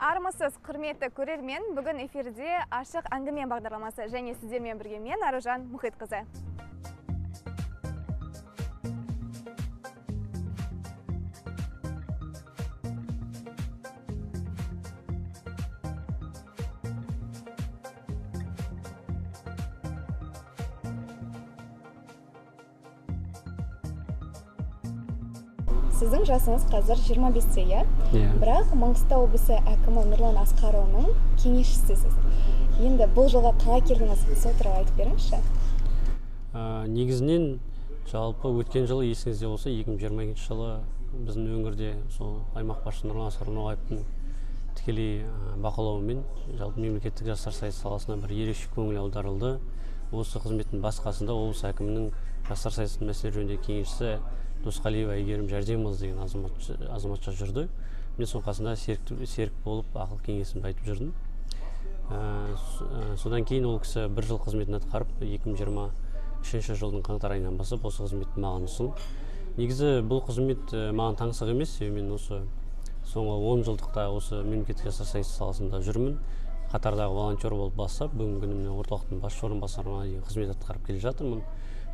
Армысыз, құрметті көрермен, бүгін эфирде ашық әңгіме бағдарламасы және сіздермен бірге мен Аружан Мұхитқызы. Сіздің жасыңыз қазір 25-те, бірақ Маңғыстау облысы әкімі Нұрлан Асқарұлының кеңесшісісіз. Енді бұл жылға қалай келдіңіз, сол туралы айтып беріңізші. Негізінен жалпы өткен жылы есіңізде болса, 2022 жылы біздің өңірде сол аймақ басшысы Нұрлан Асқарұлының тікелей бақылауымен жалпы мемлекеттік жастар сайысы саласына бір ерекше көңіл аударылды. Осы қызметтің басқасында облыс әкімінің жастар сайысының мәселелері жөніндегі кеңесшісі Досқалиева Әйгерім Жәрдемқызы деген азаматша жүрді. Мен сол қасында серік болып ақыл кеңесімді айтып жүрдім. Содан кейін ол кісі бір жыл қызметін атқарып, 2023 жылдың қаңтар айынан бастап осы қызметті маған ұсынды. Негізі бұл қызмет маған таңсық емес, мен осы соңғы 10 жылдықта осы мемлекеттік жастар сайысы саласында жүрмін. Қатардағы волонтер болып бастап, бүгінгі күні орталықтың басшы орынбасарына дейін қызмет атқарып келе жатырмын.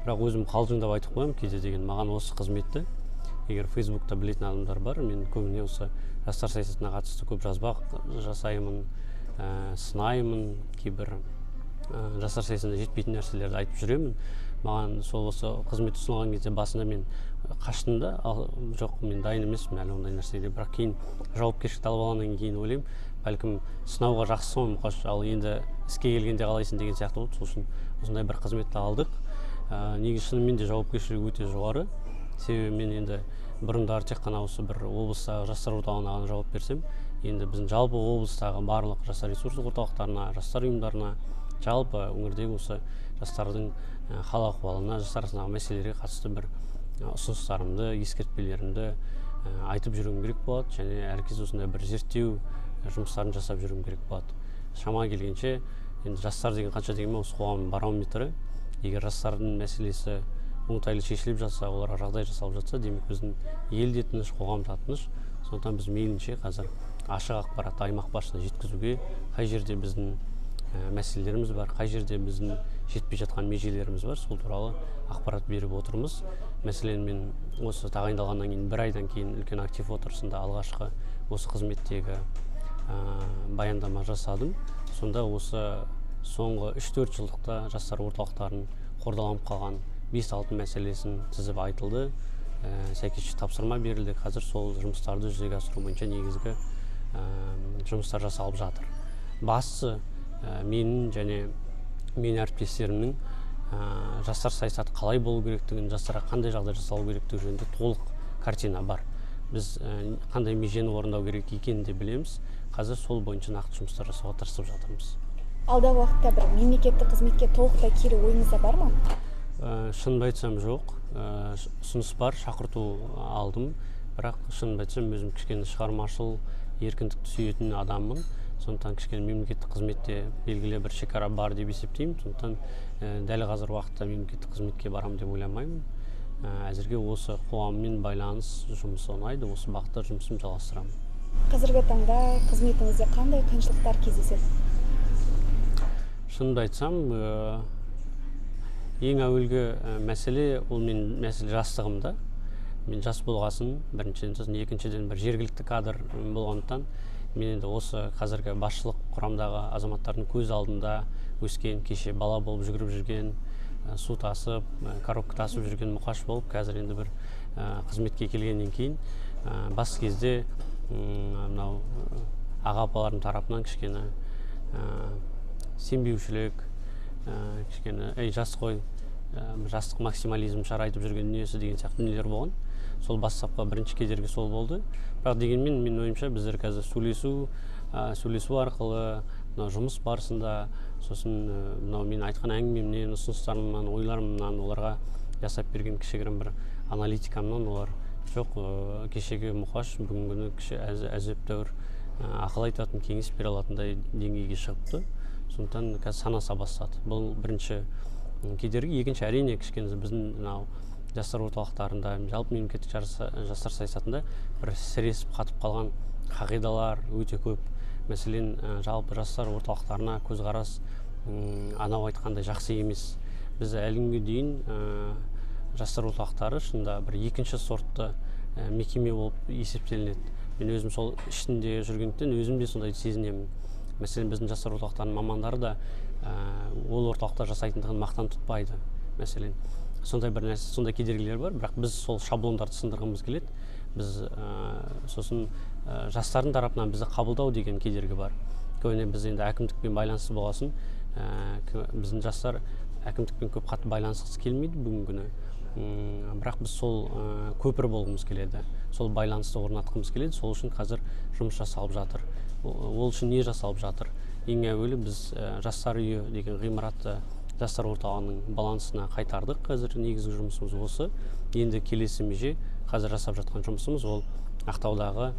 Бірақ өзім қалжыңдап айтып қоямын, кейде деген маған осы қызметті, егер Фейсбукта білетін адамдар бар, мен көбіне осы жастар сайысына қатысты көп жазба жасаймын, сынаймын, кейбір жастар сайысында жетпейтін нәрселерді айтып жүремін. Маған сол осы қызмет ұсынылған кезде басында мен қаштым да, жоқ, мен дайын емеспін әлі ондай нәрсеге, бірақ кейін жауапкершілікті алып алғаннан кейін ойлаймын, бәлкім сынауға жақсысың мұқаш, ал енді іске келгенде қалайсың деген сияқты болды. Сол үшін осындай бір қызметті алдық. Негізі шынымен де жауапкершілігі өте жоғары. Себебі мен енді бұрындары тек қана осы бір облыстағы жастар орталығына ғана жауап берсем, енді біздің жалпы облыстағы барлық жастар ресурстық орталықтарына, жастар ұйымдарына, жалпы өңірдегі осы жастардың хал ахуалына, жастар арасындағы мәселелерге қатысты бір ұсыныстарымды, ескертпелерімді айтып жүруім керек болады, және әркез осындай бір зерттеу жұмыстарын жасап жүруім керек болады. Шама келгенше, енді жастар деген қанша дегенмен осы қоғамның барометрі. Егер жастардың мәселесі оңтайлы шешіліп жатса, оларға жағдай жасалып жатса, демек біздің ел де тыныш, қоғам да тыныш. Сондықтан біз мейлінше қазір ашық ақпаратты аймақ басшысына жеткізуге, қай жерде біздің мәселелеріміз бар, қай жерде біздің жетпей жатқан межелеріміз бар, сол туралы ақпарат беріп отырмыз. Мәселен, мен осы тағайындалғаннан кейін, бір айдан кейін үлкен актив отырысында алғашқы осы қызметтегі баяндама жасадым. Сонда осы соңғы 3-4 жылдықта жастар орталықтарын қордаланып қалған 5-6 мәселесін тізіп айтылды. Сәйкесінше тапсырма берілді. Қазір сол жұмыстарды жүзеге асыру бойынша негізгі жұмыстар жасалып жатыр. Бастысы менің және менің әріптестерімнің жастар саясаты қалай болу керектігін, жастарға қандай жағдай жасалу керектігі жөнінде толық картина бар. Біз қандай межені орындау керек екенін де білеміз. Қазір сол бойынша нақты жұмыстар жасауға тырысып жатырмыз. Алдағы уақытта бір мемлекеттік қызметке толықтай келу ойыңызда бар ма? Шынымды айтсам жоқ. Ұсыныс бар, шақырту алдым. Бірақ шынымды айтсам өзім кішкене шығармашыл, еркіндікті сүйетін адаммын. Сондықтан кішкене мемлекеттік қызметте белгілі бір шекара бар деп есептеймін. Сондықтан дәл қазір уақытта мемлекеттік қызметке барам деп ойламаймын. Әзірге осы қоғаммен байланыс жұмысы ұнайды, осы бағытта жұмысымды жалғастырамын. Қазіргі таңда қызметіңізде қандай қиыншылықтар кездеседі? Шынымды айтсам, ең әуелгі мәселе, ол мен мәселе жастығымда. Мен жас болғасын, біріншіден, сосын екіншіден бір жергілікті кадр болғандықтан, мен енді осы қазіргі басшылық құрамдағы азаматтардың көз алдында өскен, кеше бала болып жүгіріп жүрген, су тасып, коробка тасып жүрген мұқаш болып, қазір енді бір қызметке келгеннен кейін, бас кезде мынау аға-апаларым тарапынан кішкене сенбеушілік, кішкене жас қой, жастық максимализм шығар айтып жүрген дүниесі деген сияқты дүниелер болған. Сол бастапқы бірінші кедергі сол болды. Бірақ дегенмен мен ойымша біздер қазір сөйлесу арқылы, жұмыс барысында, сосын мынау мен айтқан әңгімемнен, ұсыныстарымнан, ойларымнан, оларға жасап берген кішігірім бір аналитикамнан олар жоқ, кешегі мұқаш бүгінгі кіші әжептәуір ақыл айтатын, кеңес бере алатындай деңгейге шығыпты. Сондықтан қазір санаса бастады. Бұл бірінші кедергі. Екінші, әрине кішкене біздің жастар орталықтарында, жалпы мемлекеттік жастар саясатында бір сіресіп қатып қалған қағидалар өте көп. Мәселен, жалпы жастар орталықтарына көзқарас анау айтқандай жақсы емес. Біз әлі күнге дейін жастар орталықтары шынында бір екінші сортты мекеме болып есептелінеді. Мен өзім сол ішінде жүргендіктен өзім де сондай сезінемін. Мәселен, біздің жастар орталықтарының мамандары да ол орталықта жасайтындығын мақтан тұтпайды. Мәселен, сондай бір нәрсе, сондай кедергілер бар, бірақ біз сол шаблондарды сындырғымыз келеді. Біз сосын жастардың тарапынан бізді қабылдау деген кедергі бар. Көбіне біз енді әкімдікпен байланысты болғасын, біздің жастар әкімдікпен көп қатты байланысқысы келмейді бүгінгі күні. Бірақ біз сол көпір болғымыз келеді, сол байланысты орнатқымыз келеді. Сол үшін қазір жұмыс жасалып жатыр. Ол үшін не жасалып жатыр? Ең әуелі біз жастар үйі деген ғимаратты жастар орталығының балансына қайтардық. Қазір негізгі жұмысымыз осы. Енді келесі меже қазір жасап жатқан жұмысымыз ол Ақтаудағы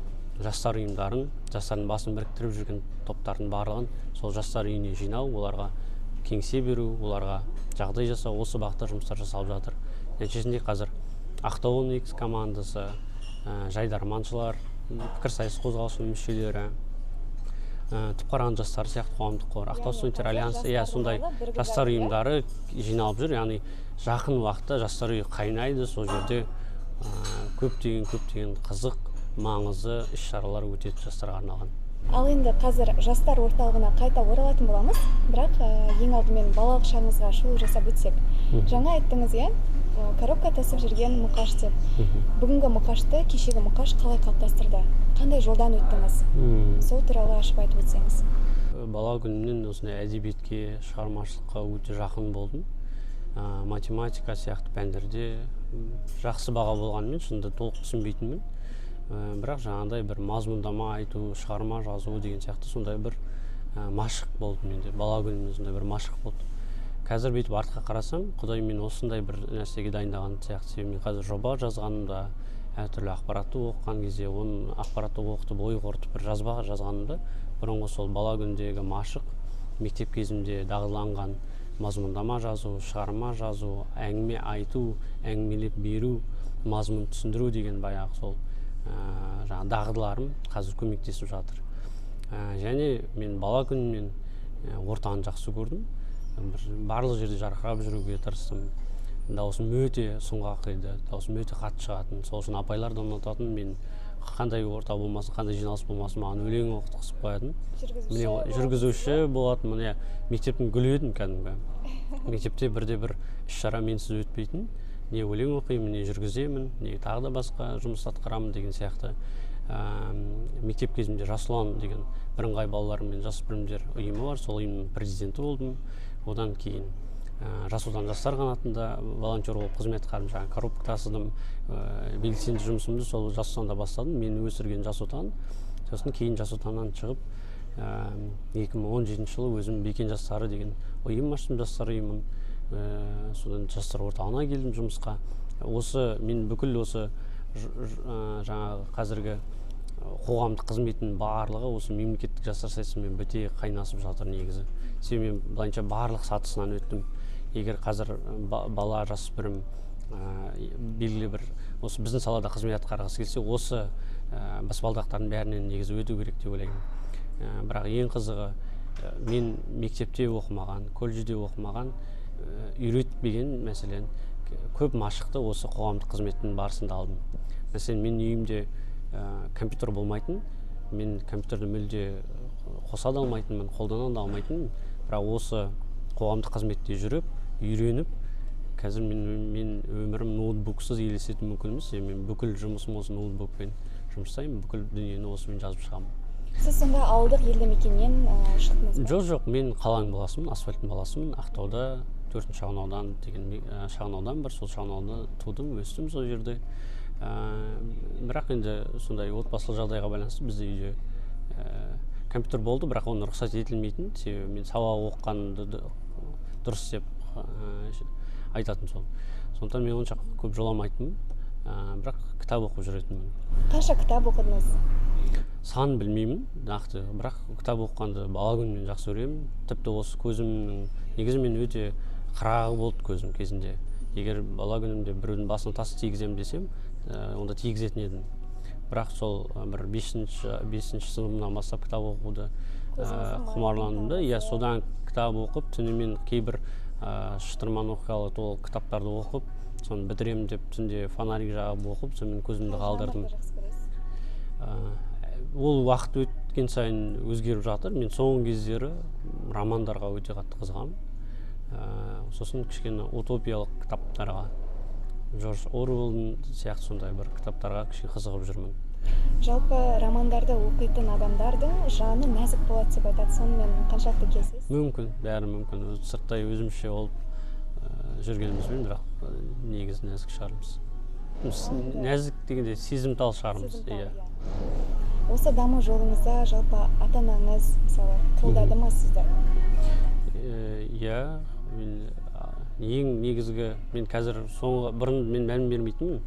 жастар ұйымдарын, жастардың басын біріктіріп жүрген топтардың барлығын сол жастар үйіне жинау, оларға кеңсе беру, оларға жағдай жасау, осы бағытта жұмыстар жасалып жатыр. Нәтижесінде қазір Ақтау X командасы, жайдарманшылар, пікірсайыс қозғалысының мүшелері, Түпқараған жастары сияқты қоғамдық қор, Ақтау студенттер альянсы, сондай жастар ұйымдары жиналып жүр. Яғни жақын уақытта жастар үйі қайнайды, сол жерде көптеген қызық, маңызды іс-шаралар өтеді жастарға арналған. Ал енді қазір жастар орталығына қайта оралатын боламыз, бірақ ең алдымен балалық шағыңызға шолу жасап өтсек. Жаңа айттыңыз, коробка тасып жүрген мұқаш деп. Бүгінгі мұқашты кешегі мұқаш қалай қалыптастырды? Қандай жолдан өттіңіз? Сол туралы ашып айтып өтсеңіз. Бала күнімнен осындай әдебиетке, шығармашылыққа өте жақын болдым. Математика сияқты пәндерде жақсы баға болғанымен шынында толық түсінбейтінмін. Бірақ жаңағыдай бір мазмұндама айту, шығарма жазу деген сияқты сондай бір машық болды менде. Бала күнімнен сондай бір машық болды. Қазір бүйтіп артқа қарасам, Құдай мен осындай бір нәрсеге дайындаған сияқты. Мен қазір жоба жазғанымда, әртүрлі ақпаратты оқыған кезде, оның ақпаратты оқытып, ой қорытып бір жазба жазғанымда, бұрынғы сол бала күндегі машық, мектеп кезімде дағдыланған мазмұндама жазу, шығарма жазу, әңгіме айту, әңгімелеп беру, мазмұн түсіндіру деген баяғы сол дағдыларым қазір көмектесіп жатыр. Және мен бала күнімнен ортаны жақсы көрдім. Барлық жерде жарқырап жүруге тырыстым. Дауысым өте сұңғақ еді, дауысым өте қатты шығатын. Сол үшін апайлар да ұнататын. Мен қандай орта болмасын, қандай жиналыс болмасын, маған өлең оқытқызып қоятын. Жүргізуші болатын. Міне мектептің гүлі едім кәдімгі. Мектепте бірде-бір іс-шара менсіз өтпейтін. Не өлең оқимын, не жүргіземін, не тағы да басқа жұмыс атқарамын деген сияқты. Мектеп кезімде Жасұлан деген бірыңғай балалар мен жасөспірімдер ұйымы бар, сол ұйымның президенті болдым. Одан кейін Жас отан жастар қанатында волонтер болып қызмет атқардым, жаңағы коробка тасыдым. Белсенді жұмысымды сол Жас отанда бастадым. Мені өсірген Жас отан. Сосын кейін Жас отаннан шығып 2017 жылы өзім Бекен жастары деген ұйым аштым, жастар ұйымын. Содан жастар орталығына келдім жұмысқа. Мен бүкіл осы жаңағы қазіргі қоғамдық қызметтің барлығы осы мемлекеттік жастар саясатымен біте қайнасып жатыр негізі. Себебі мен былайынша барлық сатысынан өттім. Егер қазір бала, жасөспірім белгілі бір осы біздің салада қызмет атқарғысы келсе, осы баспалдақтардың бәрінен негізі өту керек деп ойлаймын. Бірақ ең қызығы, мен мектепте оқымаған, колледжде оқымаған, үйретпеген, мәселен, көп машықты осы қоғамдық қызметтің барысында алдым. Мәселен, мен үйімде компьютер болмайтын, мен компьютерді мүлде қоса да алмайтынмын, қолдана да алмайтынмын. Бірақ осы қоғамдық қызметте жүріп, үйреніп, қазір мен өмірім ноутбуксыз елестету мүмкін емес. Мен бүкіл жұмысым осы ноутбукпен жұмыстаймын, бүкіл дүниені осымен жазып шығамын. Сіз сонда ауылдық елді мекеннен шықтыңыз ба? Жоқ, мен қаланың баласымын, асфальттың баласымын. Ақтауда 4 шағын аудан деген шағын аудан бар, сол шағын ауданда тудым, өстім сол жерде. Бірақ енді сондай отбасылық жағдайға байланысты бізде үйде компьютер болды, бірақ оны рұқсат етілмейтін. Себебі мен сабақ оқығанды дұрыс деп айтатын сол. Сондықтан мен онша көп жоламайтынмын, бірақ кітап оқып жүретінмін. Қанша кітап оқыдыңыз? Сан білмеймін, нақты, бірақ кітап оқығанды бала күнімнен жақсы көремін. Тіпті осы көзімнің негізі мен өте қырағы болды көзім кезінде. Егер бала күнімде біреудің басына тас тигіземін десем, онда тигізетін едім. бірақ сол бір бесінші сыныбымнан бастап кітап оқуды құмарландым да. Иә, содан кітап оқып, түнімен кейбір шытырман оқиғалы толы кітаптарды оқып, соны бітіремін деп түнде фонарик жағып оқып, сонымен көзімді қалдырдым. Ол уақыт өткен сайын өзгеріп жатыр. Мен соңғы кездері романдарға өте қатты қызығамын. Сосын кішкене утопиялық кітаптарға, Джордж Оруэллдың сияқты сондай бір кітаптарға кішкене қызығып жүрмін. Жалпы романдарды оқитын адамдардың жаны нәзік болады деп айтады. Сонымен қаншалықты келісесіз? Мүмкін, бәрі мүмкін. Сырттай өзімше болып жүргенімізбен, бірақ негізі нәзік шығармыз. Нәзік дегенде сезімтал шығармыз. Осы даму жолыңызда жалпы ата-анаңыз мысалы қолдады ма сізді? Иә, ең негізгі, мен қазір бұрын мен мәлім бермейтінмін.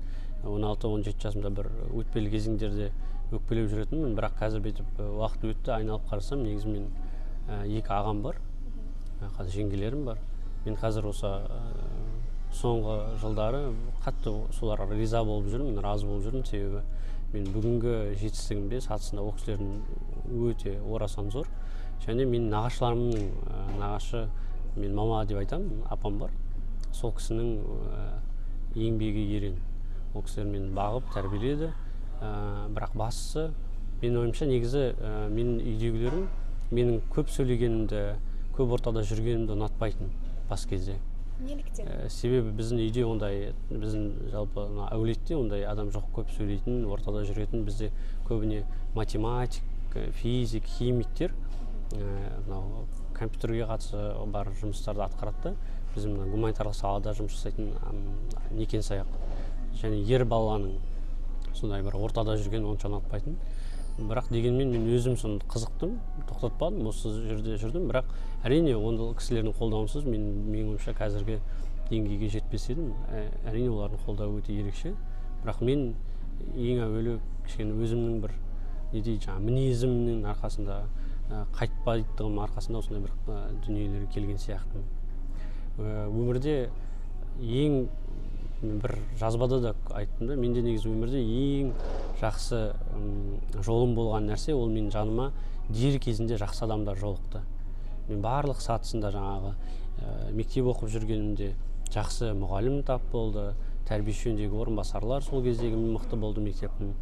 16-17 жасымда бір өтпелі кезеңдерде өкпелеп жүретінмін, бірақ қазір бетіп уақыт өтті, айналып қарасам, негізі мен екі ағам бар, қазір жеңгелерім бар. Мен қазір осы соңғы жылдары қатты соларға риза болып жүрмін, разы болып жүрмін, себебі мен бүгінгі жетістігімде сатысында ол кісілердің өте орасан зор. Және мен нағашыларымның нағашы, мен мама деп айтамын, апам бар. Сол кісінің еңбегі ерен. Ол кісілер мені бағып, тәрбиеледі. Бірақ бастысы, менің ойымша негізі менің үйдегілерім менің көп сөйлегенімді, көп ортада жүргенімді ұнатпайтын бас кезде. Неліктен? Себебі біздің үйде ондай, біздің жалпы әулетте ондай адам жоқ, көп сөйлейтін, ортада жүретін. Бізде көбіне математик, физик, химиктер компьютерге қатысы бар жұмыстарды атқарады. Біздің гуманитарлық салада жұмыс жасайтын некен саяқ. Және ер баланың сондай бір ортада жүрген онша ұнатпайтын. Бірақ дегенмен мен өзім соны қызықтым, тоқтатпадым, осы жерде жүрдім. Бірақ әрине онда кісілердің қолдауынсыз менің ойымша қазіргі деңгейге жетпес едім. Әрине олардың қолдауы өте ерекше. Бірақ мен ең әуелі кішкене өзімнің бір мінезімнің арқасында, қайтпайтығым арқасында осындай бір дүниелерге келген сияқтымын. Өмірде ең бір жазбада да айттым да, менде негізі өмірде ең жақсы жолым болған нәрсе, ол менің жаныма дер кезінде жақсы адамдар жолықты. Мен барлық сатысында жаңағы мектеп оқып жүргенімде жақсы мұғалім тап болды, тәрбиеші жөніндегі орынбасарлар сол кездегі мықты болды мектептің.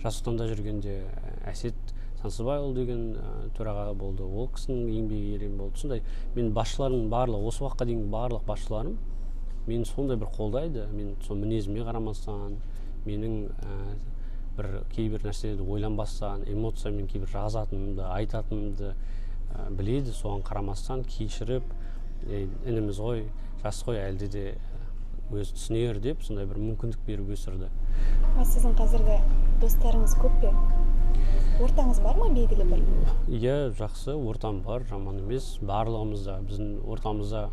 Жасұстанда жүргенде Әсет Сансызбайұлы деген төраға болды, ол кісінің еңбегі ерен болды. Сондай мен басшыларым барлығы, осы уақытқа дейін барлық басшыларым мені сондай бір қолдайды. Мен сол мінезіме қарамастан, менің бір кейбір нәрселерді ойланбастан, эмоциямен кейбір жазатынымды, айтатынымды біледі. Соған қарамастан кешіріп, ініміз ғой, жас қой, әлде де өзі түсінер деп сондай бір мүмкіндік беріп өсірді. Сіздің қазіргі достарыңыз көп пе? Ортаңыз бар ма белгілі бір? Иә, жақсы ортам бар, жаман емес. Барлығымызда, біздің ортамызда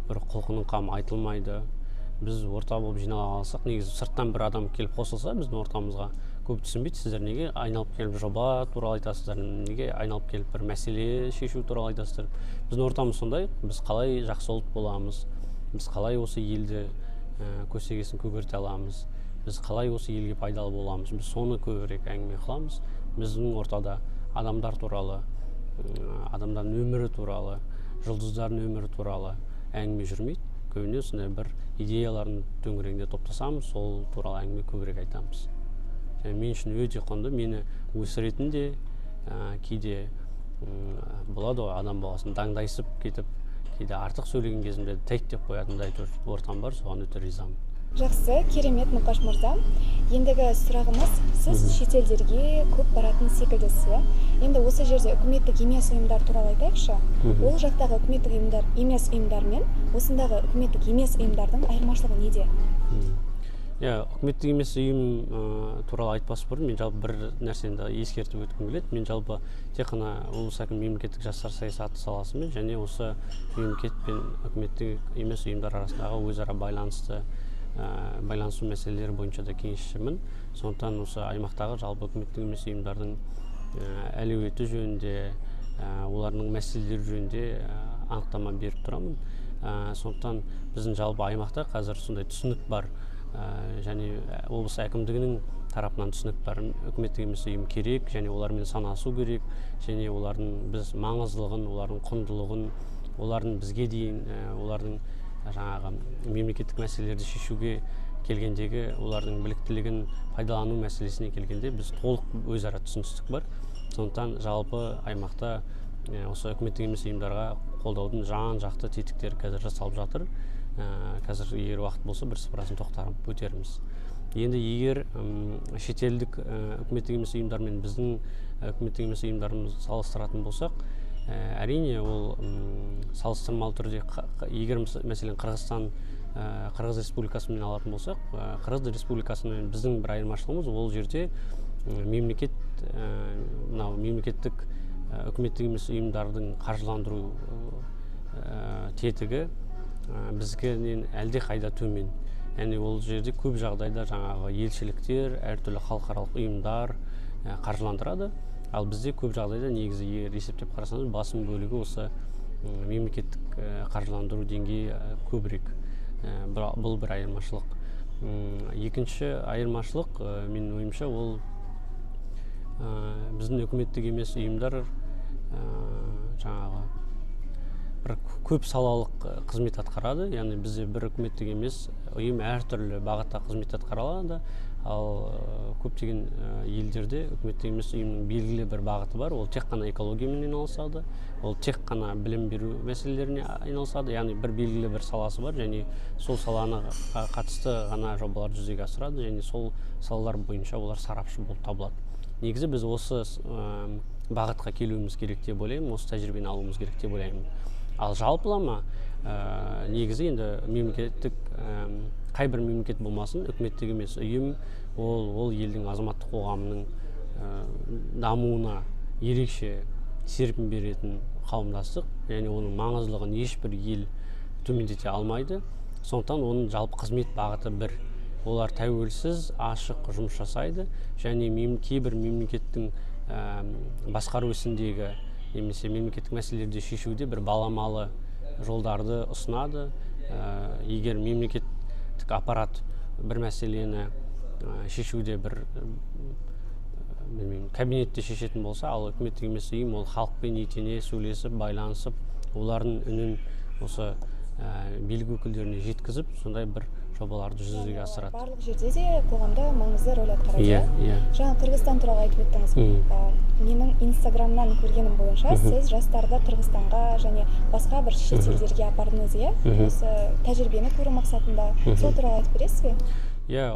бір құлқының қамы айтылмайды. Біз орта болып жинала алсақ, негізі сырттан бір адам келіп қосылса біздің ортамызға, көп түсінбейді, сіздер неге айналып келіп жоба туралы айтасыздар, неге айналып келіп бір мәселе шешу туралы айтасыздар. Біздің ортамыз сондай, біз қалай жақсы ұлт боламыз, біз қалай осы елді көсегесін көгерте аламыз, біз қалай осы елге пайдалы боламыз, біз соны көбірек әңгіме қыламыз. Біздің ортада адамдар туралы, адамдардың өмірі туралы, жұлдыздардың өмірі туралы әңгіме жүрмейді. Көбіне осындай бір идеялардың төңірегінде топтасамыз, сол туралы әңгіме көбірек айтамыз. Және мен үшін өте құнды, мені өсіретін де, кейде болады ғой, адам баласын даңдайсып кетіп, кейде артық сөйлеген кезімде тәйт деп қоятындай ортам бар, соған өте ризамын. Жақсы, керемет Мұқаш мырза. Ендігі сұрағымыз, сіз шетелдерге көп баратын секілдісіз, иә? Енді осы жерде үкіметтік емес ұйымдар туралы айтайықшы. Ол жақтағы үкіметтік емес ұйымдар мен осындағы үкіметтік емес ұйымдардың айырмашылығы неде? Үкіметтік емес ұйым туралы айтпас бұрын мен жалпы бір нәрсені ескертіп өткім келеді. Мен жалпы тек қана облыс әкімі мемлекеттік жастар саясаты саласымен және осы мемлекет пен үкіметтік емес ұйымдар арасындағы өзара байланысу мәселелері бойынша да кеңесшімін. Сондықтан осы аймақтағы жалпы үкіметтік емес ұйымдардың әлеуеті жөнінде, олардың мәселелері жөнінде анықтама беріп тұрамын. Сондықтан біздің жалпы аймақта қазір сондай түсінік бар. және облыс әкімдігінің тарапынан түсінік бар. Үкіметтік емес ұйым керек, және олармен санасу керек, және олардың біз маңыздылығын, олардың құндылығын, олардың бізге дейін олардың жаңағы мемлекеттік мәселелерді шешуге келгендегі олардың біліктілігін пайдалану мәселесіне келгенде біз толық өзара түсіністік бар. Сондықтан жалпы аймақта осы үкіметтік емес ұйымдарға қолдаудың жан-жақты тетіктері қазір жасалып жатыр. Қазір егер уақыт болса бірсыпырасын тоқтарып өтерміз. Енді егер шетелдік үкіметтік емес ұйымдар мен біздің үкіметтік емес ұйымдарымызды салыстыратын болсақ, әрине ол салыстырмалы түрде, егер мәселен Қырғыз Республикасымен алатын болсақ, Қырғыз Республикасымен біздің бір айырмашылығымыз ол жерде мемлекеттік үкіметтік емес ұйымдардың қаржыландыру тетігі бізгенен әлде қайда төмен. Яғни ол жерде көп жағдайда жаңағы елшіліктер, әртүрлі халықаралық ұйымдар қаржыландырады. Ал бізде көп жағдайда негізі есептеп қарасаңыз басым бөлігі осы мемлекеттік қаржыландыру деңгейі көбірек. Бұл бір айырмашылық. Екінші айырмашылық менің ойымша ол біздің үкіметтік емес ұйымдар жаңағы бір көп салалық қызмет атқарады. Яғни бізде бір үкіметтік емес ұйым әртүрлі бағытта қызмет атқарады. Ал көптеген елдерде үкіметтік емес ұйымның белгілі бір бағыты бар. Ол тек қана экологиямен айналысады, ол тек қана білім беру мәселелеріне айналысады. Яғни бір белгілі бір саласы бар, және сол саланы қатысты ғана жобалар жүзеге асырады, және сол салалар бойынша олар сарапшы болып табылады. Негізі біз осы бағытқа келуіміз керек деп ойлаймын, осы тәжірибені алуымыз керек деп ойлаймын. Ал жалпылама негізі енді мемлекеттік қай бір мемлекет болмасын, үкіметтік емес ұйым ол елдің азаматтық қоғамының дамуына ерекше серпін беретін қауымдастық, және оның маңыздылығын ешбір ел төмендете алмайды. Сондықтан оның жалпы қызмет бағыты бір. Олар тәуелсіз, ашық жұмыс жасайды, және кейбір мемлекеттің басқару ісіндегі немесе мемлекеттік мәселелерді шешуде бір баламалы жолдарды ұсынады. Егер мемлекеттік аппарат бір мәселені шешуде бір кабинетте шешетін болса, ал үкіметтік емес ұйым ол халықпен етене сөйлесіп, байланысып, олардың үнін осы билік өкілдеріне жеткізіп, сондай бір жобаларды жүзеге асырады. Барлық жерде де қоғамда маңызды рөл атқарады. Иә. Жаңа Қырғызстан туралы айтып өттіңіз. Менің Инстаграмнан көргенім бойынша сіз жастарды Қырғызстанға және басқа бір шет елдерге апардыңыз, иә? Осы тәжірибені көру мақсатында. Сол туралы айтып бересіз бе? Иә,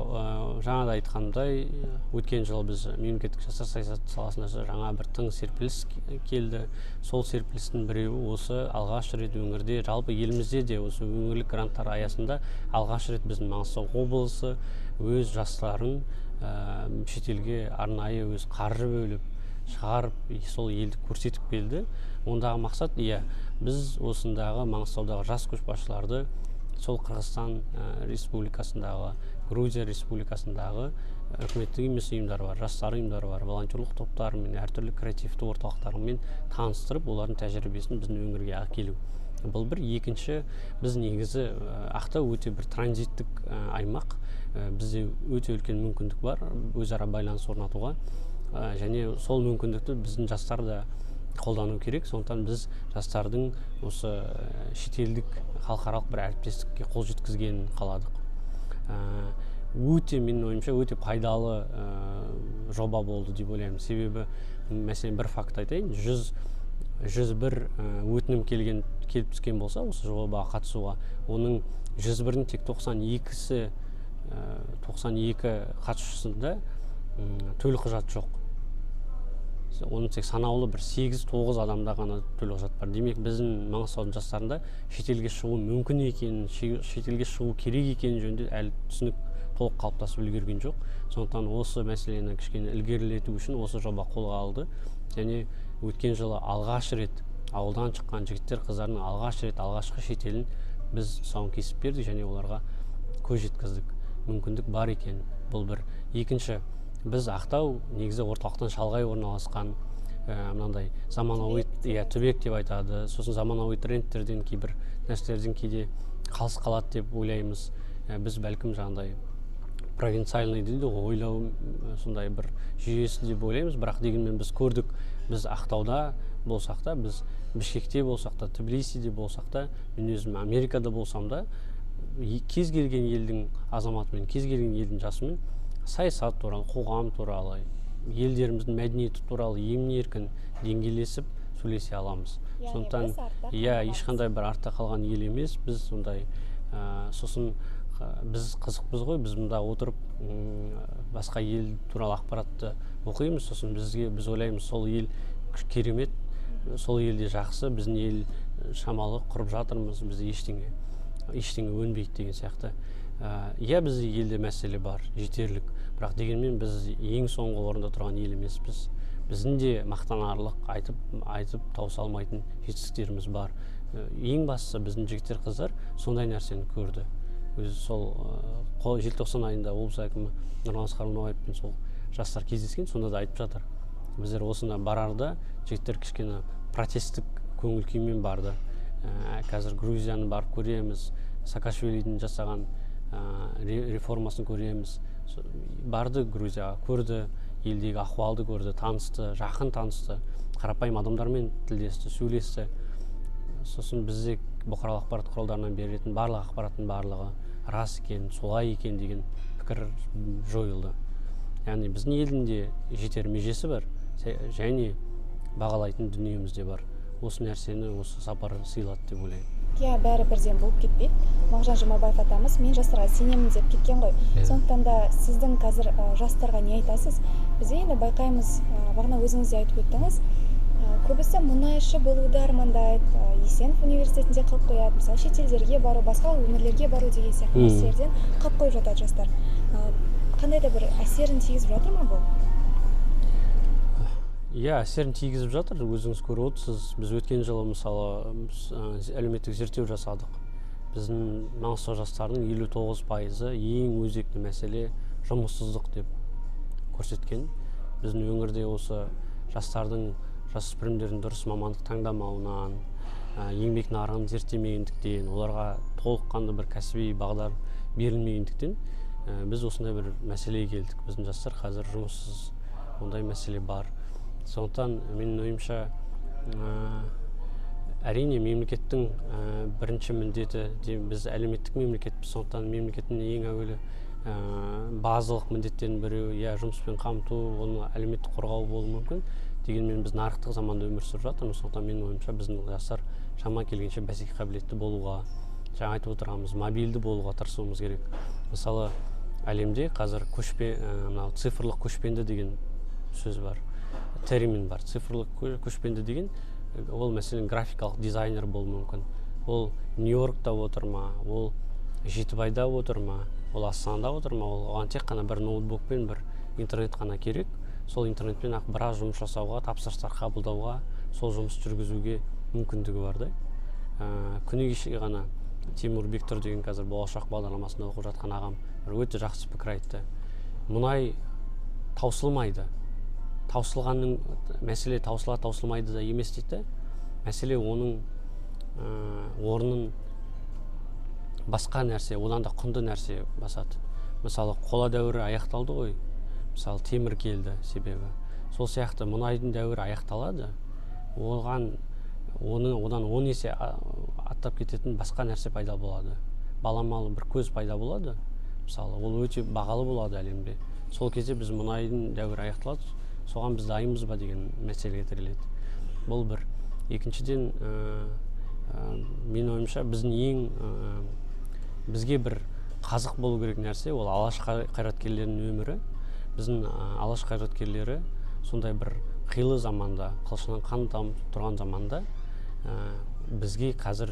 жаңа да айтқанымдай, өткен жыл біз мемлекеттік жастар саясаты саласында жаңа бір тың серпіліс келді. Сол серпілістің біреуі осы алғаш рет өңірде, жалпы елімізде де осы өңірлік гранттар аясында алғаш рет біздің Маңғыстау облысы өз жастарын шетелге арнайы өз қаржы бөліп шығарып, сол елді көрсетіп келді. Ондағы мақсат, біз осындағы Маңғыстаудағы жас көшбасшыларды сол Қырғызстан Республикасындағы, Грузия Республикасындағы үкіметтік емес ұйымдар бар, жастар ұйымдары бар, волонтерлық топтарымен, әртүрлі креативті орталықтарымен таныстырып, олардың тәжірибесін біздің өңірге әкелу. Бұл бір. Екінші, біз негізі Ақтау өте бір транзиттік аймақ, бізде өте үлкен мүмкіндік бар өзара байланыс орнатуға, және сол мүмкіндікті біздің жастар да қолдану керек. Сондықтан біз жастардың осы шетелдік халықаралық бір әріптестікке қол жеткізгенін қаладық. Менің ойымша өте пайдалы жоба болды деп ойлаймын. Себебі, мәселен, бір факт айтайын, 101 өтінім келіп түскен болса осы жобаға қатысуға, оның 101-дің тек 92 қатысушысында төлқұжат жоқ. Оның тек санаулы бір 8-9 адамда ғана төлқұжат бар. Демек, біздің Маңғыстаудың жастарында шетелге шығу мүмкін екенін, шетелге шығу керек екенін жөнінде әлі түсінік толық қалыптасып үлгерген жоқ. Сондықтан осы мәселені кішкене ілгерілету үшін осы жоба қолға алды. Және өткен жылы алғаш рет ауылдан шыққан жігіттер, қыздардың алғашқы шетелін біз тұсауын кесіп бердік, және оларға көз жеткіздік. Мүмкіндік бар екен. Бұл бір. Екінші, біз Ақтау негізі орталықтан шалғай орналасқан, мынандай заманауи түбек деп айтады. Сосын заманауи трендтерден, кейбір нәрселерден кейде қалыс қалады деп ойлаймыз. Біз бәлкім жаңағыдай провинциальный дейді ғой, ойлау сондай бір жүйесі деп ойлаймыз. Бірақ дегенмен біз көрдік, біз Ақтауда болсақ та, біз Бішкекте болсақ та, Тбилисиде болсақ та, мен өзім Америкада болсам да, кез келген елдің азаматымен, кез келген елдің жасымен саясат туралы, қоғам туралы, елдеріміздің мәдениеті туралы емін-еркін деңгейлесіп сөйлесе аламыз. Сондықтан ешқандай бір артта қалған ел емес. Біз сондай сосын біз қызықпыз ғой, біз мұнда отырып басқа ел туралы ақпаратты оқимыз, сосын біз ойлаймыз, сол ел керемет, сол елде жақсы, біздің ел шамалы құрып жатырмыз, біз ештеңе өнбейді деген сияқты. Бізде елде мәселе бар, жетерлік, бірақ дегенмен біз ең соңғы орында тұрған ел емеспіз. Біздің де мақтанарлық, айтып тауыса алмайтын жетістіктеріміз бар. Ең бастысы біздің жігіттер, қыздар сондай нәрсені көрді. Өзі сол желтоқсан айында облыс әкімі Нұрлан Асқаров сол жастар кездескен, сонда да айтып жатыр. Біздер осында барарда жігіттер кішкене протесттік көңіл күймен барды. Қазір Грузияны барып көреміз, Саакашвилидің жасаған реформасын көреміз. Барды Грузияға, көрді, елдегі ахуалды көрді, танысты, жақын танысты, қарапайым адамдармен тілдесті, сөйлесті. Сосын бізде бұқаралық ақпарат құралдарынан беретін барлық ақпараттың барлығы рас екен, солай екен деген пікір жойылды. Яғни біздің елдің де жетер межесі бар, және бағалайтын дүниеміз де бар. Осы нәрсені осы сапар сыйлады деп ойлаймын. Бәрі бірден болып кетпейді. Мағжан Жұмабаев атамыз мен жастарға сенемін деп кеткен ғой. Сондықтан да сіздің қазір жастарға не айтасыз? Бізде енді байқаймыз, бағана өзіңіз де айтып өттіңіз, көбісі мұнайшы болуды армандайды, Есенов университетінде қалып қояды, мысалы шетелдерге бару, басқа өңірлерге бару деген сияқты мәселелерден қалып қойып жатады жастар. Қандай да бір әсерін тигізіп жатыр ма бұл? Әсерін тигізіп жатыр. Өзіңіз көріп отырсыз, біз өткен жылы мысалы әлеуметтік зерттеу жасадық. Біздің Маңғыстау жастарының 59% ең өзекті мәселе жұмыссыздық деп көрсеткен. Біздің өңірде осы жастардың, жасөспірімдердің дұрыс мамандық таңдамауынан, еңбек нарығын зерттемегендіктен, оларға толыққанды бір кәсіби бағдар берілмегендіктен біз осындай бір мәселеге келдік. Біздің жастар қазір жұмыссыз, ондай мәселе бар. Сондықтан менің ойымша әрине мемлекеттің бірінші міндеті, біз әлеуметтік мемлекетпіз, сондықтан мемлекеттің ең әуелі базалық міндеттерінің бірі жұмыспен қамту, оны әлеуметтік қорғау болуы мүмкін. Дегенмен біз нарықтық заманда өмір сүріп жатырмыз, сондықтан менің ойымша біздің жастар шама келгенше бәсекеге қабілетті болуға, жаңа айтып отырғанымыз мобильді болуға тырысуымыз керек. Мысалы әлемде қазір цифрлық көшпенді деген сөз бар, термин бар. Цифрлық көшпенді деген ол мәселен графикалық дизайнер болуы мүмкін. Ол Нью-Йоркта отыр ма, ол Жетібайда отыр ма, ол Астанада отыр ма, оған тек қана бір ноутбукпен бір интернет қана керек. Сол интернетпен біраз жұмыс жасауға, тапсырыстар қабылдауға, сол жұмыс жүргізуге мүмкіндігі бар да. Күні кеше ғана Тимур Бектұр деген қазір болашақ бағдарламасында оқып жатқан ағам бір өте жақсы пікір айтты. Мұнай таусылмайды. Таусылғанның мәселе таусылмайды да емес дейді. Мәселе оның орнын басқа нәрсе, одан да құнды нәрсе басады. Мысалы қола дәуірі аяқталды ғой. Мысалы темір келді себебі. Сол сияқты мұнайдың дәуірі аяқталады. Одан 10 есе аттап кететін басқа нәрсе пайда болады. Баламалы бір көз пайда болады. Мысалы ол өте бағалы болады әлемде. Сол кезде біз мұнайдың дәуірі аяқталады. Соған біз дайынбыз ба деген мәселеге тіреледі. Бұл бір. Екіншіден, мен ойымша бізге бір қазық болу керек нәрсе, ол Алаш қайраткерлерінің өмірі. Біздің Алаш қайраткерлері сондай бір қилы заманда, қылышынан қан тамып тұрған заманда бізге қазір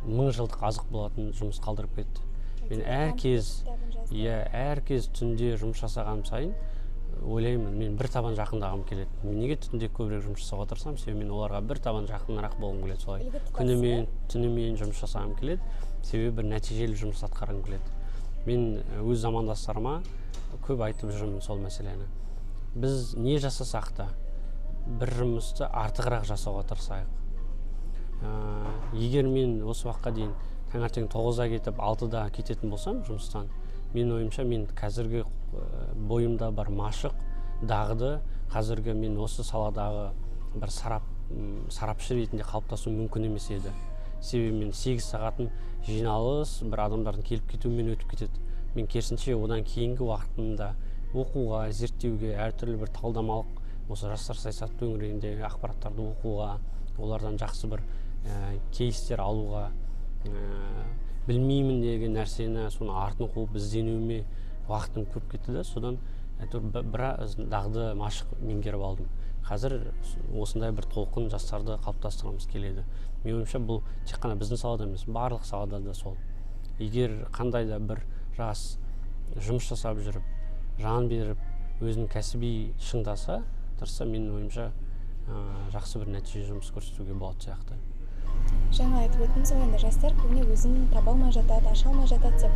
1000 жылдық азық болатын жұмыс қалдырып кетті. Мен әр кез түнде жұмыс жасаған сайын ойлаймын, мен бір табан жақындағым келеді. Мен неге түнде көбірек жұмыс жасауға тырысамын, себебі мен оларға бір табан жақынырақ болғым келеді. Солай күнімен, түнімен жұмыс жасағым келеді, себебі бір нәтижелі жұмыс атқарғым келеді. Мен өз замандастарыма көп айтып жүрмін сол мәселені. Біз не жасасақ та бір жұмысты артығырақ жасауға тырысайық. Егер мен осы уақытқа дейін таңертең 9-да кетіп 6-да кететін болсам жұмыстан, Мен ойымша мен қазіргі бойымда бар машық дағды қазіргі мен осы саладағы бір сарапшы ретінде қалыптасу мүмкін емес еді. Себебі мен 8 сағатын жиналыс бір адамдардың келіп кетуімен өтіп кетеді. Мен керісінше одан кейінгі уақытымда оқуға, зерттеуге, әртүрлі бір талдамалық осы жастар саясаты төңірегіндегі ақпараттарды оқуға, олардан жақсы бір кейстер алуға, білмеймін деген нәрсені соны артын қуып ізденуіме уақытым көп кетті да, содан біраз дағды машық меңгеріп алдым. Қазір осындай бір толқын жастарды қалыптастырғымыз келеді. Мен ойымша бұл тек қана біздің салада емес, барлық салада да сол. Егер қандай да бір жас жұмыс жасап жүріп, жан беріп, өзінің кәсіби шыңдаса, тырысса, менің ойымша жақсы бір нәтиже жұмыс көрсетуге болады сияқты. Жаңа айтып өттіңіз ғой, енді жастар көбіне өзін таба алмай жатады, аша алмай жатады деп.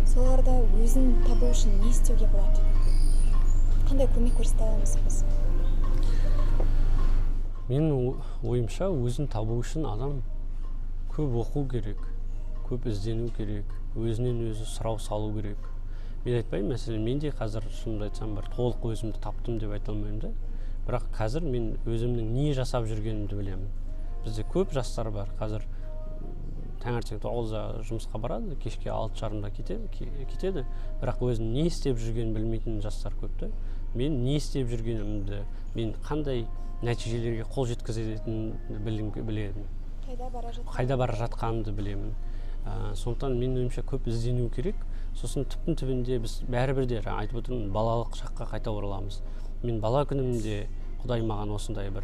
Соларда өзін табу үшін не істеуге болады? Қандай көмек көрсете аламыз біз? Менің ойымша өзін табу үшін адам көп оқу керек, көп іздену керек, өзінен өзі сұрау салу керек. Мен айтпаймын, мәселен, мен де қазір шынымды айтсам бір толық өзімді таптым деп айта алмаймын да. Бірақ қазір мен өзімнің не жасап жүргенімді білемін. Бізде көп жастар бар. Қазір таңертең 9-да жұмысқа барады, кешке 6:30-да кетеді. Бірақ өзінің не істеп жүргенін білмейтін жастар көп та. Мен не істеп жүргенімді, мен қандай нәтижелерге қол жеткізетінімді білемін. Қайда бара жатқанымды білемін. Сондықтан мен ойымша көп іздену керек. Сосын түбінде біз бәрібір де айтып отырмын, балалық шаққа қайта ораламыз. Мен бала күнімде Құдай маған осындай бір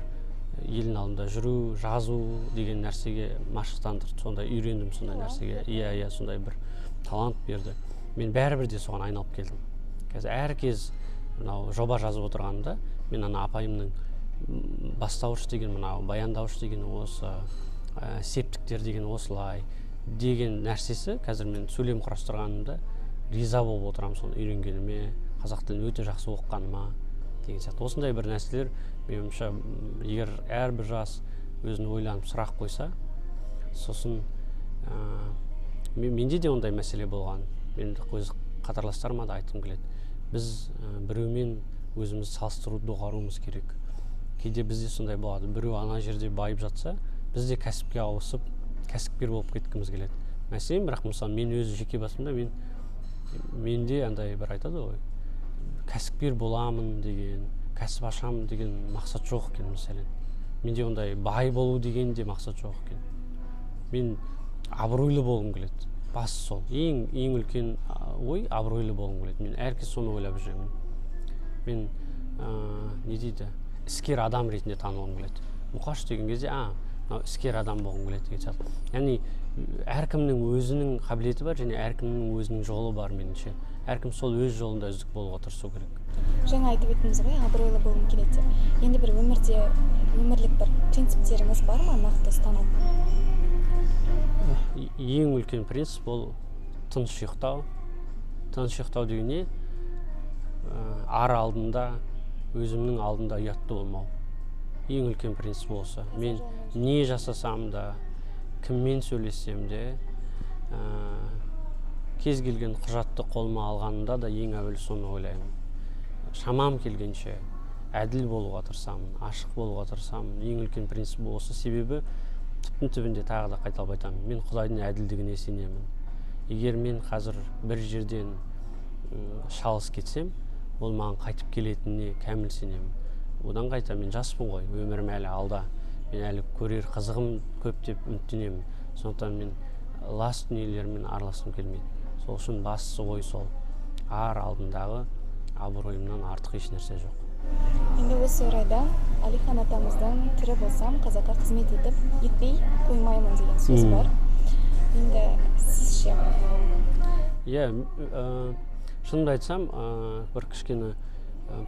елдің алдында жүру, жазу деген нәрсеге машықтандырды, сондай үйрендім сондай нәрсеге. Иә, сондай бір талант берді. Мен бәрібір де соған айналып келдім. Қазір әр кез мынау жоба жазып отырғанда, мен ана апайымның бастауыш деген мынау, баяндауыш деген осы, септіктер деген осылай деген нәрсесі, қазір мен сөйлем құрастырғанымда риза болып отырамын соны үйренгеніме, қазақ тілін өте жақсы оқығаныма деген сияқты. Осындай бір нәрселер меніңше, егер әрбір жас өзін ойланып сұрақ қойса, сосын менде де ондай мәселе болған. Мен өз қатарластарыма да айтқым келеді. Біз біреумен өзімізді салыстыруды доғаруымыз керек. Кейде бізде сондай болады. Біреу ана жерде байып жатса, біз де кәсіпке ауысып, кәсіпкер болып кеткіміз келеді. Мәселен, бірақ мысалы мен өзі жеке басымда менде андай бір айтады ғой, кәсіпкер боламын деген, кәсіп ашамын деген мақсат жоқ екен мәселен. Менде ондай бай болу деген де мақсат жоқ екен. Мен абыройлы болғым келеді. Басы сол. Ең үлкен ой абыройлы болғым келеді. Мен әркез соны ойлап жүремін. Мен не дейді, іскер адам ретінде танылғым келеді. Мұқаш деген кезде, іскер адам болғым келеді деген сияқты. Яғни әркімнің өзінің қабілеті бар және әркімнің өзінің жолы бар меніңше. Әркім сол өз жолында үздік болуға тырысу керек. Жаңа айтып өттіңіз ғой, абыройлы болғым келеді деп. Енді бір өмірлік бір принциптеріңіз бар ма, нақты ұстанатын? Ең үлкен принцип ол тыныш ұйықтау. Тыныш ұйықтау деген не? Ар алдында, өзімнің алдында ұятты болмау. Ең үлкен принцип осы. Мен не жасасам да, кіммен сөйлессем де, кез келген құжатты қолыма алғанымда да ең әуелі соны ойлаймын. Шамам келгенше әділ болуға тырысамын, ашық болуға тырысамын. Ең үлкен принцип осы. Себебі түбінде тағы да қайталап айтамын. Мен Құдайдың әділдігіне сенемін. Егер мен қазір бір жерден шалыс кетсем, ол маған қайтып келетініне кәміл сенемін. Одан қайта мен жаспын ғой, өмірім әлі алда. Мен әлі көрер қызығым көп деп үміттенемін. Сондықтан мен лас дүниелермен араласқым келмейді. Сол үшін бастысы ой сол. Ар алдындағы абыройымнан артық еш нәрсе жоқ. Енді осы орайда Әлихан атамыздың тірі болсам қазаққа қызмет етпей қоймаймын деген сөз бар. Енді сізше? Иә, шынымды айтсам, бір кішкене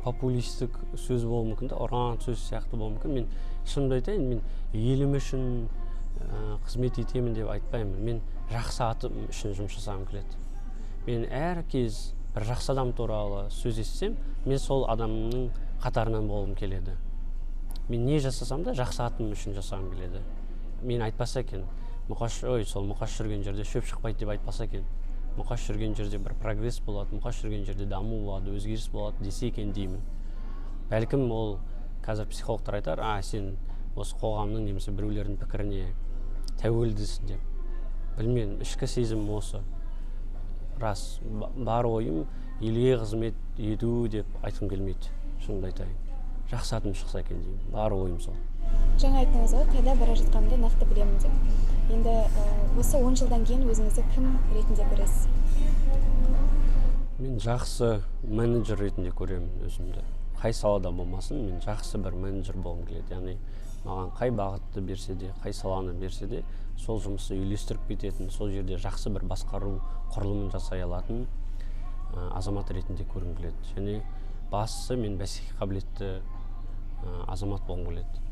популистік сөз болуы мүмкін, ұран сөз сияқты болуы мүмкін. Мен шынымды айтайын, мен елім үшін қызмет етемін деп айтпаймын. Мен жақсы атым үшін жұмыс жасағым келеді. Мен әр кез бір жақсы адам туралы сөз естісем, мен сол адамның қатарынан болғым келеді. Мен не жасасам да жақсы атым үшін жасағым келеді. Мен айтпаса екен, сол Мұқаш жүрген жерде шөп шықпайды деп айтпаса екен. мұқаш жүрген жерде бір прогресс болады, мұқаш жүрген жерде даму болады, өзгеріс болады десе екен деймін. Бәлкім ол қазір психологтар айтар, сен осы қоғамның немесе біреулердің пікіріне тәуелдісің деп. Білмеймін, ішкі сезім осы. Рас, бар ойым елге қызмет ету деп айтқым келмейді, шынымды айтайын. Жақсы атым шықса екен деймін, бар ойым сол. Жаңа айттыңыз ғой, қайда бара жатқанымды нақты білемін деп. Енді осы 10 жылдан кейін өзіңізді кім ретінде көресіз? Мен жақсы менеджер ретінде көремін өзімді. Қай салада болмасын, мен жақсы бір менеджер болғым келеді. Яғни маған қай бағытты берсе де, қай саланы берсе де, сол жұмысты үйлестіріп кететін, сол жерде жақсы бір басқару құрылымын жасай алатын азамат ретінде көргім келеді. Және бастысы мен бәсекеге қабілетті азамат болғым келеді.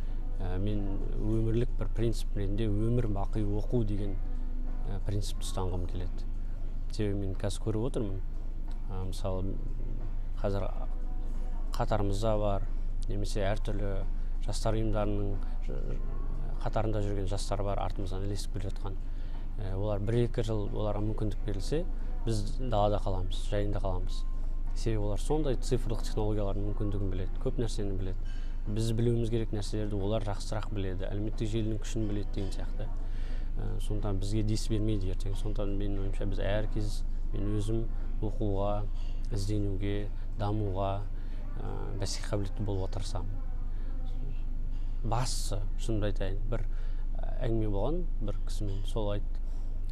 Мен өмірлік бір принцип ретінде өмір бақи оқу деген принципті ұстанғым келеді. Себебі мен қазір көріп отырмын. Мысалы, қазір қатарымызда бар, немесе әртүрлі жастар ұйымдарының қатарында жүрген жастар бар, артымыздан ілесіп келе жатқан. Олар 1-2 жыл оларға мүмкіндік берілсе, біз далада қаламыз, жайында қаламыз. Себебі олар сондай цифрлық технологиялардың мүмкіндігін біледі, көп нәрсені біледі. Біз білуіміз керек нәрселерді олар жақсырақ біледі, әлеуметтік желінің күшін біледі деген сияқты. Сондықтан бізге дес бермейді ертең. Сондықтан менің ойымша біз әр кез мен өзім оқуға, ізденуге, дамуға, бәсекеге қабілетті болуға тырысамын. Бастысы, шынымды айтайын, бір әңгіме болған бір кісімен, сол айтты.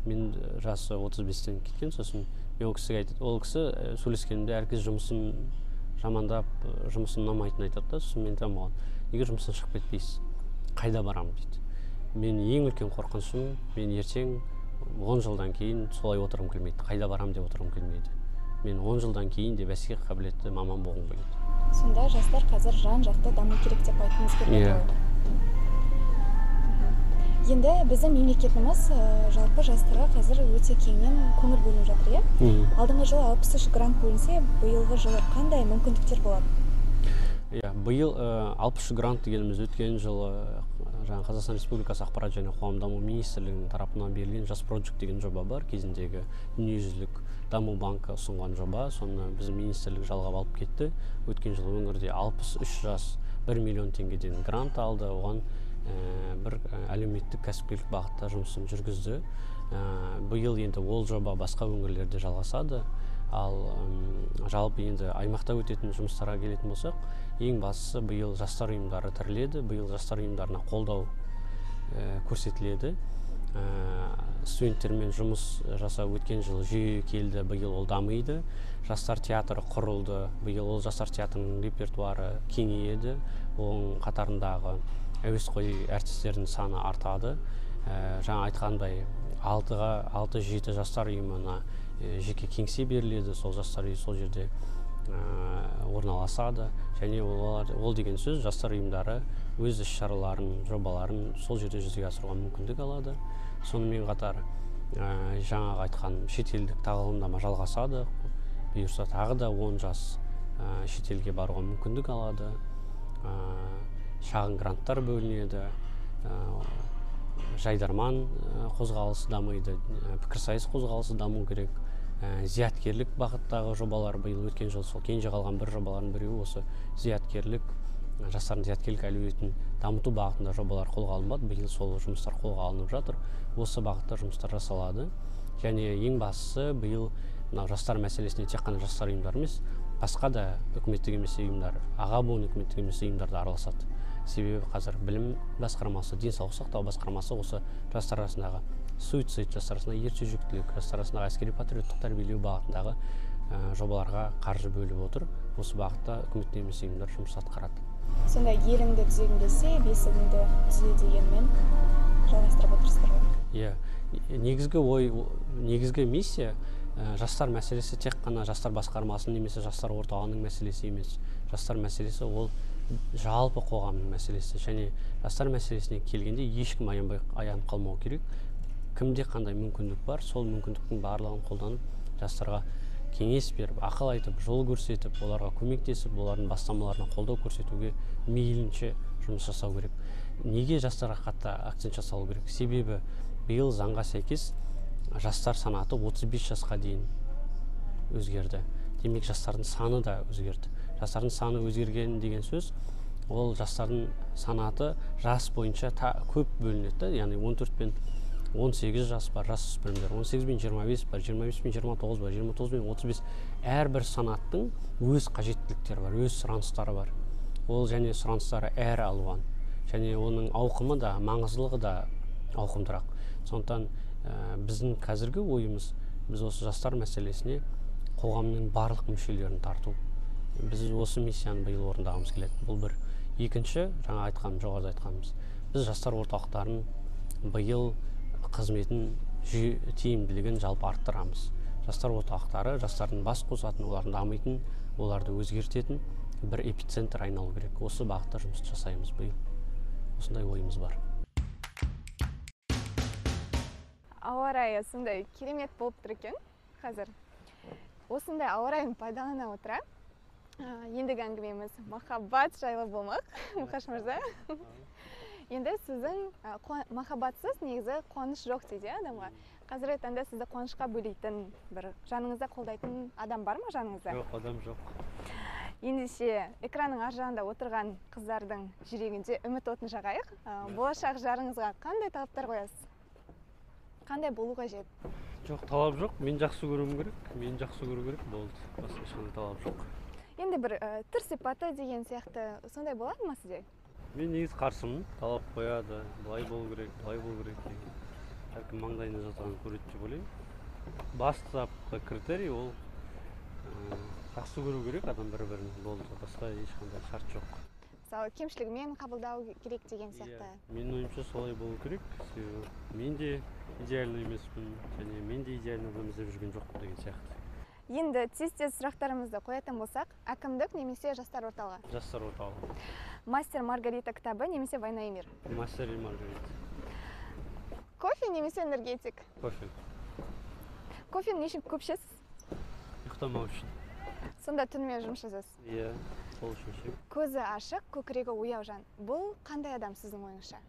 Мен жасы 35-тен кеткен, сосын мен ол кісіге айтады, ол кісі сөйлескенімде әркез жұмысын жамандап, жұмысын ұнамайтынын айтады да, сосын мен айтамын оған, неге жұмыстан шығып кетпейсіз? Қайда барамын дейді. Мен ең үлкен қорқынышым, мен ертең 10 жылдан кейін солай отырғым келмейді, қайда барамын деп отырғым келмейді. Мен 10 жылдан кейін де бәсекеге қабілетті маман болғым келеді. Сонда жастар қазір жан-жақты даму керек деп айтқыңыз келеді ғой. Енді біздің мемлекетіміз жалпы жастарға қазір өте кеңінен көңіл бөлініп жатыр, иә? Алдыңғы жылы 63 грант бөлінсе, биылғы жылы қандай мүмкіндіктер болады? Биыл 63 грант дегеніміз өткен жылы Қазақстан Республикасы ақпарат және қоғамдық даму министрлігінің тарапынан берілген жас проджект деген жоба бар. Кезіндегі дүниежүзілік даму банкі ұсынған жоба. Соны біздің министрлік жалғап алып кетті. Өткен жылы өңірде 63 жас 1 миллион теңгеден грант алды. Оған бір әлеуметтік кәсіпкерлік бағытта жұмысын жүргізді. Биыл енді ол жоба басқа өңірлерде жалғасады. Ал жалпы енді аймақта өтетін жұмыстарға келетін болсақ, ең бастысы биыл жастар ұйымдары тіріледі, биыл жастар ұйымдарына қолдау көрсетіледі. Студенттермен жұмыс жасау өткен жылы жүйе келді, биыл ол дамиды. Жастар театры құрылды, биыл ол жастар театрының репертуары кеңейеді. Оның қатарындағы әуесқой әртістердің саны артады. Жаңа айтқандай 6-7 жастар ұйымына жеке кеңсе беріледі, сол жастар үйі сол жерде орналасады. Және ол деген сөз жастар ұйымдары өз іс-шараларын, жобаларын сол жерде жүзеге асыруға мүмкіндік алады. Сонымен қатар жаңағы айтқан шетелдік тағылымдама жалғасады. Бұйырса тағы да 10 жас шетелге баруға мүмкіндік алады. Шағын гранттар бөлінеді. Жайдарман қозғалысы дамиды, пікірсайыс қозғалысы даму керек. Зияткерлік бағыттағы жобалар биыл өткен жыл сол кенже қалған бір жобалардың біреуі осы зияткерлік, жастардың зияткерлік әлеуетін дамыту бағытында жобалар қолға алынбады. Биыл сол жұмыстар қолға алынып жатыр. Осы бағытта жұмыстар жасалады. Және ең бастысы биыл жастар мәселесіне тек қана жастар ұйымдары емес, басқа да үкіметтік емес ұйымдар, аға буын үкіметтік емес ұйымдар да араласады. Себебі қазір білім басқармасы, денсаулық сақтау басқармасы осы жастар арасындағы суицид, жастар арасындағы ерте жүктілік, жастар арасындағы әскери патриоттық тәрбиелеу бағытындағы жобаларға қаржы бөліп отыр. Осы бағытта үкіметтік емес ұйымдар жұмыс атқарады. Сонда еліңді түзегің келсе, бесігіңді түзе дегенмен жалғастырып отырсыздар ғой? Негізгі миссия жастар мәселесі тек қана жастар басқармасының немесе жастар орталығының мәселесі емес. Жастар мәселесі ол жалпы қоғамның мәселесі. Және жастар мәселесіне келгенде ешкім аянып қалмау керек. Кімде қандай мүмкіндік бар, сол мүмкіндіктің барлығын қолданып жастарға кеңес беріп, ақыл айтып, жол көрсетіп, оларға көмектесіп, олардың бастамаларына қолдау көрсетуге мейлінше жұмыс жасау керек. Неге жастарға қатты акцент жасалу керек? Себебі биыл заңға сәйкес жастар санаты 35 жасқа дейін өзгерді. Демек жастардың саны да өзгерді. Жастардың саны өзгерген деген сөз, ол жастардың санаты жас бойынша көп бөлінеді. Яғни 14 пен 18 жас бар, жасөспірімдер, 18 пен 25 бар, 25 пен 29 бар, 29 пен 35. Әрбір санаттың өз қажеттіліктері бар, өз сұраныстары бар. Ол және сұраныстары әр алуан. Және оның ауқымы да, маңыздылығы да ауқымдырақ. Сондықтан біздің қазіргі ойымыз, біз осы жастар мәселесіне қоғамның барлық мүшелерін тарту. Біз осы миссияны биыл орындағымыз келеді. Бұл бір. Екінші, жаңа айтқаным, жоғарыда айтқанымыз, біз жастар орталықтарын биыл қызметін тиімділігін жалпы арттырамыз. Жастар орталықтары жастардың бас қосатын, олардың дамитын, оларды өзгертетін бір эпицентр айналу керек. Осы бағытта жұмыс жасаймыз биыл. Осындай ойымыз бар. Ауа райы сондай керемет болып тұр екен қазір. Осындай ауа райын пайдалана отыра, ендігі әңгімеміз махаббат жайлы болмақ, Мұқаш мырза. Енді сіздің махаббатсыз негізі қуаныш жоқ дейді адамға. Қазіргі таңда сізді қуанышқа бөлейтін, бір жаныңызда қолдайтын адам бар ма жаныңызда? Жоқ, адам жоқ. Ендеше экранның ар жағында отырған қыздардың жүрегінде үміт отын жағайық. Болашақ жарыңызға қандай талаптар қоясыз? Қандай болу қажет? Жоқ, талап жоқ. Мен жақсы көруім керек, болды. Басқа ешқандай талап жоқ. Енді бір түр сипаты деген сияқты сондай болады ма сізде? Мен негізі қарсымын. Талап қояды, былай болу керек деген. Әркім маңдайына жатқанын көреді деп ойлаймын. Басты критерий ол жақсы көру керек адам бір-бірін, болды. Басқа ешқандай шарт жоқ. Мысалы, кемшілігімен қабылдау керек деген сияқты. Менің ойымша солай болу керек. Мен де идеальный емеспін, және мен де идеальный өмір іздеп жүрген жоқпын деген сияқты. Енді тез сұрақтарымызды қоятын болсақ, әкімдік немесе жастар орталығы? Жастар орталығы. Мастер Маргарита кітабы немесе Война и мир? Мастер и Маргарита. Кофе немесе энергетик? Кофе. Кофені не ішіп көп ішесіз? Ұйықтамау үшін. Сонда түнімен жұмыс жасайсыз? Иә, сол үшін ше. Көзі ашық, көкірегі ояу жан. Бұл қандай адам сіздің ойыңызша?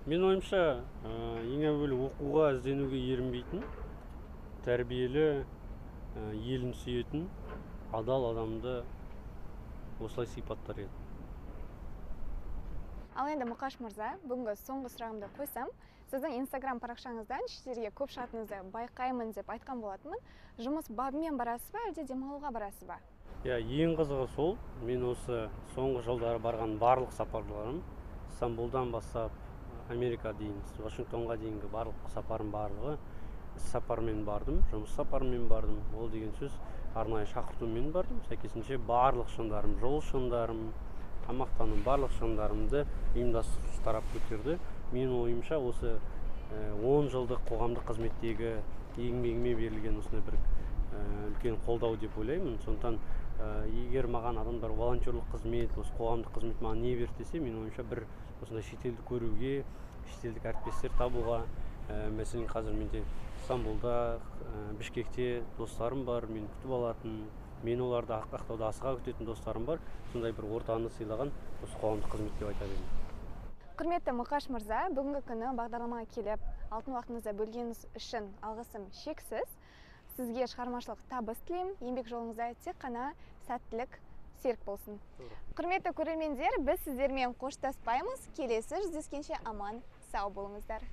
Мен ойымша, ең әуелі оқуға, ізденуге ерінбейтін, тәрбиелі, елін сүйетін, адал адамды осылай сипаттар еді. Ал енді Мұқаш мырза, бүгінгі соңғы сұрағымды қойсам, сіздің Инстаграм парақшаңыздан шетелге көп шығатыныңызды байқаймын деп айтқан болатынмын. Жұмыс бабымен барасыз ба, әлде демалуға барасыз ба? Иә, ең қызығы сол, мен осы соңғы жылдары барған барлық сапарларым, Стамбулдан бастап Америка дейін, Вашингтонға дейінгі барлық сапарым барлығы сапармен бардым, жұмыс сапарымен бардым. Ол деген сөз арнайы шақыртумен бардым. Сәйкесінше барлық шығындарым, жол шығындарым, тамақтаным, барлық шығындарымды ұйымдастырушы тарап көтерді. Менің ойымша осы 10 жылдық қоғамдық қызметтегі еңбегіме берілген осындай бір үлкен қолдау деп ойлаймын. Сондықтан егер маған адамдар волонтерлық қызмет, осы қоғамдық қызмет маған не берді десе, менің ойымша бір осындай шетелді көруге, шетелдік әріптестер табуға, мәселен қазір менде Стамбулда, Бішкекте достарым бар, мені күтіп алатын, мен оларды Ақтауда асыға күтетін достарым бар. Сондай бір ортаны сыйлаған осы қоғамдық қызмет деп айтар едім. Құрметті Мұқаш мырза, бүгінгі күні бағдарламаға келіп, алтын уақытыңызды бөлгеніңіз үшін алғысым шексіз. Сізге шығармашылық табыс тілеймін, еңбек жолыңызда тек қана сәттілік, серік болсын. Құрметті көрермендер, біз сіздермен қоштаспаймыз. Келесі жүздескенше аман, сау болыңыздар.